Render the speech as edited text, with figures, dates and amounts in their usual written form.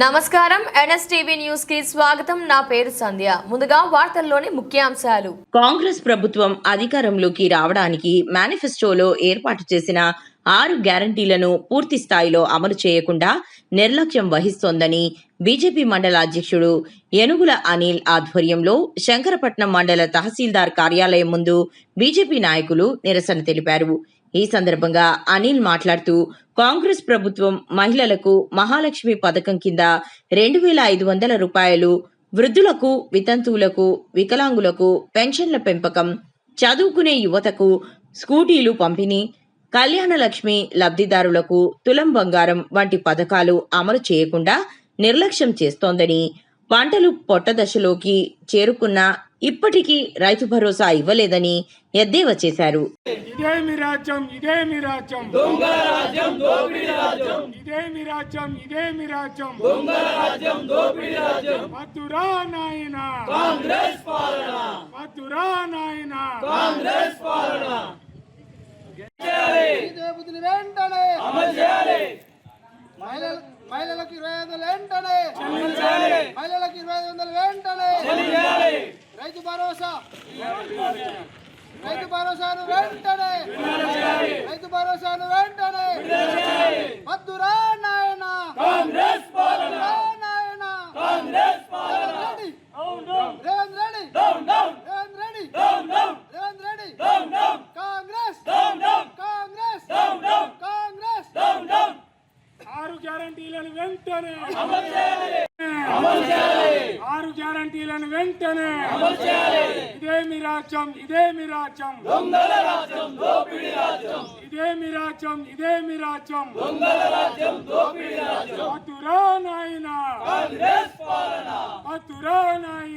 నమస్కారం NSTV news కి స్వాగతం. నా పేరు సంధ్య. ముందుగా వార్తల్లోని ముఖ్యాంశాలు. కాంగ్రెస్ ప్రభుత్వం అధికారంలోకి రావడానికి మేనిఫెస్టోలో ఏర్పాటు చేసిన 6 గ్యారంటీలను పూర్తి స్థాయిలో అమలు చేయకుండా నిర్లక్ష్యం వహిస్తోందని బీజేపీ మండల అధ్యక్షుడు ఏనుగుల అనిల్ ఆధ్వర్యంలో శంకరపట్నం మండల తహసీల్దార్ కార్యాలయం ముందు బీజేపీ నాయకులు నిరసన తెలిపారు. ఈ సందర్భంగా అనిల్ మాట్లాడుతూ కాంగ్రెస్ ప్రభుత్వం మహిళలకు మహాలక్ష్మి పథకం కింద 2,500 రూపాయలు, వృద్ధులకు, వితంతువులకు, వికలాంగులకు పెన్షన్ల పెంపకం, చదువుకునే యువతకు స్కూటీలు పంపిణీ, కళ్యాణ లక్ష్మి లబ్ధిదారులకు తులం బంగారం వంటి పథకాలు అమలు చేయకుండా నిర్లక్ష్యం చేస్తోందని, పంటలు పొట్ట దశలోకి చేరుకున్న ఇప్పటికీ రైతు భరోసా ఇవ్వలేదని ఎద్దేవా చేశారు. ఇదేమి రాజ్యం, ఇదేమి రాజ్యం, దొంగల రాజ్యం, దోపిడీ రాజ్యం. ఇదేమి రాజ్యం, ఇదేమి రాజ్యం, దొంగల రాజ్యం, దోపిడీ రాజ్యం. మధురా నాయన కాంగ్రెస్ పాలన, మధురా నాయన కాంగ్రెస్ పాలన. ఇదే బుద్ధిని వెంటనే అమలు చేయాలి. మహిళలకు 25,000 వెంటనే చెల్లించాలి. మహిళలకు 25,000 వెంటనే చెల్లించాలి. రైతు భరోసాను వెంటనే రైతు భరోసాను వెంటనే మధురా నాయన కాంగ్రెస్ పాలన, నాయన కాంగ్రెస్ పాలన. Revanth Reddy down down Revanth Reddy down down Revanth Reddy down down Congress down down Congress down down Congress down down. 6 గ్యారంటీలను వెంటనే అమలు చేయాలి. అమలు చేయాలి. 6 గ్యారంటీలను వెంటనే అమలు చేయాలి. ఇదేమి రాజ్యం, ఇదేమి రాజ్యం, దొంగల రాజ్యం, దోపిడీ రాజ్యం. ఇదేమి రాజ్యం, ఇదేమి రాజ్యం, దొంగల రాజ్యం, దోపిడీ రాజ్యం. మధురా నాయన కాంగ్రెస్ పాలన, మధురా నాయన